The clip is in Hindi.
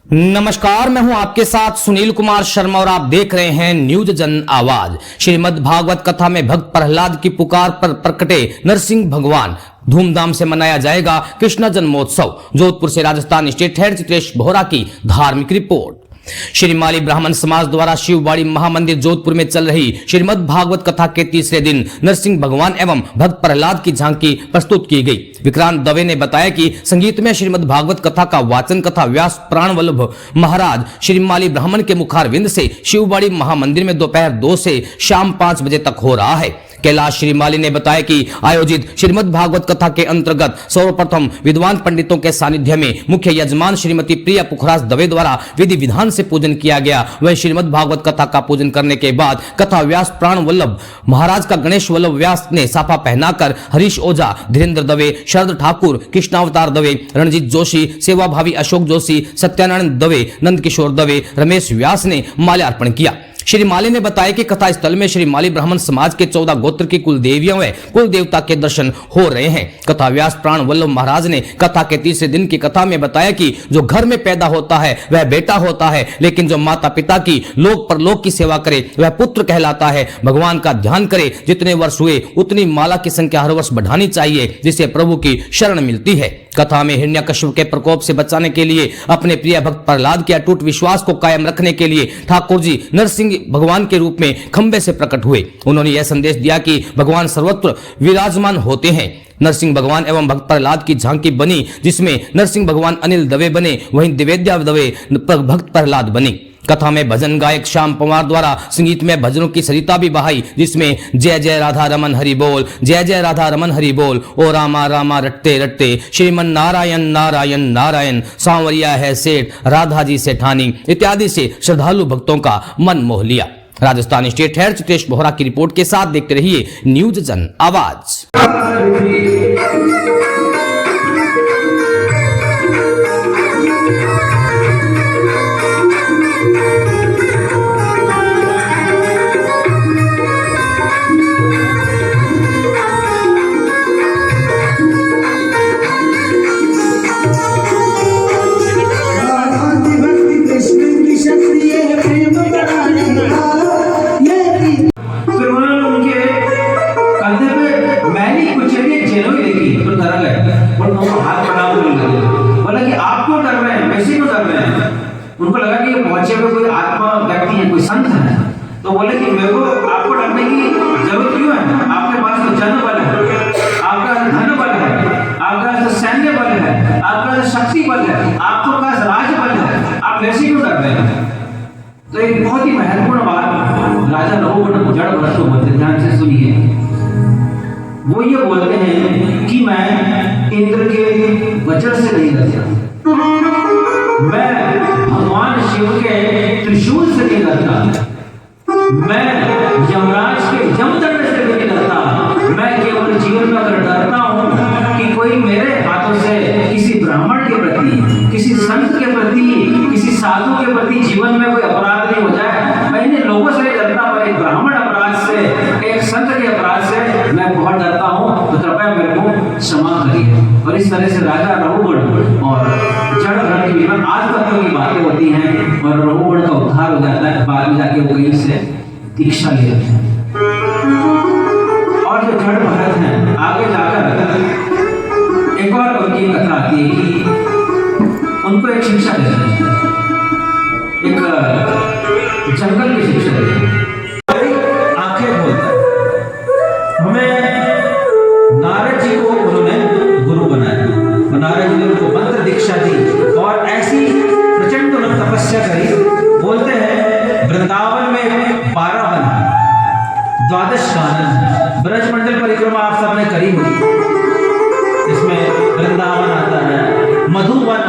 नमस्कार, मैं हूं आपके साथ सुनील कुमार शर्मा और आप देख रहे हैं न्यूज जन आवाज। श्रीमद् भागवत कथा में भक्त प्रहलाद की पुकार पर प्रकटे नरसिंह भगवान। धूमधाम से मनाया जाएगा कृष्ण जन्मोत्सव। जोधपुर से राजस्थान स्टेट हेड चित्रेश बोहरा की धार्मिक रिपोर्ट। श्रीमाली ब्राह्मण समाज द्वारा शिववाड़ी महामंदिर जोधपुर में चल रही श्रीमद् भागवत कथा के तीसरे दिन नरसिंह भगवान एवं भक्त प्रहलाद की झांकी प्रस्तुत की गई। विक्रांत दवे ने बताया कि संगीत में श्रीमद् भागवत कथा का वाचन कथा व्यास प्राण वल्लभ महाराज श्रीमाली ब्राह्मण के मुखारविंद से शिववाड़ी महामंदिर में दोपहर 2 से शाम 5 बजे तक हो रहा है। कैलाश श्रीमाली ने बताया कि आयोजित श्रीमद् भागवत कथा के अंतर्गत सर्वप्रथम विद्वान पंडितों के सानिध्य में मुख्य यजमान श्रीमती प्रिया पुखराज दवे द्वारा विधि विधान से पूजन किया गया। वह श्रीमद् भागवत कथा का पूजन करने के बाद कथा व्यास प्राण वल्लभ महाराज का गणेश वल्लभ व्यास ने साफा पहनाकर हरीश ओझा, धीरेन्द्र दवे, शरद ठाकुर, कृष्णावतार दवे, रणजीत जोशी, सेवाभावी अशोक जोशी, सत्यानारायण दवे, नंद किशोर दवे, रमेश व्यास ने माल्यार्पण किया। श्री माली ने बताया कि कथा स्थल में श्री माली ब्राह्मण समाज के 14 गोत्र की कुल देवियों व कुल देवता के दर्शन हो रहे हैं। कथा व्यास प्राण वल्लभ महाराज ने कथा के तीसरे दिन की कथा में बताया कि जो घर में पैदा होता है वह बेटा होता है, लेकिन जो माता पिता की लोक परलोक की सेवा करे वह पुत्र कहलाता है। भगवान का ध्यान करे, जितने वर्ष हुए उतनी माला की संख्या हर वर्ष बढ़ानी चाहिए, जिससे प्रभु की शरण मिलती है। कथा में हिरण्यकश्यप के प्रकोप से बचाने के लिए अपने प्रिय भक्त प्रहलाद के अटूट विश्वास को कायम रखने के लिए ठाकुर जी नरसिंह भगवान के रूप में खंबे से प्रकट हुए। उन्होंने यह संदेश दिया कि भगवान सर्वत्र विराजमान होते हैं। नरसिंह भगवान एवं भक्त प्रहलाद की झांकी बनी, जिसमें नरसिंह भगवान अनिल दवे बने, वहीं दिवेद्या दवे भक्त प्रहलाद बनी। कथा में भजन गायक श्याम पवार द्वारा संगीत में भजनों की सरिता भी बहाई, जिसमें जय जय राधा रमन हरि बोल, जय जय राधा रमन हरि बोल, ओ रामा रामा रटते रटते, श्रीमन नारायण नारायण नारायण, सांवरिया है सेठ राधा जी सेठानी इत्यादि से श्रद्धालु भक्तों का मन मोह लिया। राजस्थान स्टेट हेड चित्रेश बोहरा की रिपोर्ट के साथ देखते रहिए न्यूज जन आवाज। उनको लगा कि पहुंचे हुए कोई आत्मा व्यक्ति है, कोई संत है, तो बोले कि मेरे को आपको डरने की जरूरत क्यों है? आपके पास तो जन बल है, आपका धन बल है, आपका तो सैन्य बल है, आपका तो शक्ति बल है, आपके पास राज बल है, आप वैसे क्यों डर रहे हैं? तो एक बहुत ही महत्वपूर्ण बात राजा रघुगण जड़ भरत को बोलते, ध्यान से सुनिए। वो ये बोलते हैं कि मैं इंद्र के वज्र से नहीं डरता, मैं भगवान शिव के त्रिशूल से नहीं डरता, मैं यमराज के यमदंड से नहीं डरता। मैं केवल जीवन में अगर डरता हूं कि कोई मेरे हाथों से किसी ब्राह्मण के प्रति, किसी संत के प्रति, किसी साधु के प्रति जीवन में कोई अपराध नहीं हो जाए। मैं इन लोगों से डरता, पर एक ब्राह्मण अपराध से, एक संत के अपराध से मैं बहुत डरता हूं, तो कृपया मेरे को क्षमा करिए। और इस तरह से राजा रघुगण और जड़ भरत के विवाह आज तक की बातें होती हैं और रघुगण का उद्धार हो जाता है। बाद में जाके वो कहीं से दीक्षा ले लेते हैं। और जो जड़ भरत हैं आगे जाकर एक और उनकी कथा आती है कि उनको एक शिक्षा देते हैं, एक जंगल की शिक्षा देते हैं। आंखें खोलता है। हमें नारद जी को उन्होंने गुरु बनाया, नारद जी ने उनको मंत्र दीक्षा दी और ऐसी प्रचंड उन्होंने तपस्या करी। बोलते हैं वृंदावन में 12 वन है, 12 कानन। ब्रज मंडल परिक्रमा आप सबने करी होगी, इसमें वृंदावन आता है, मधुवन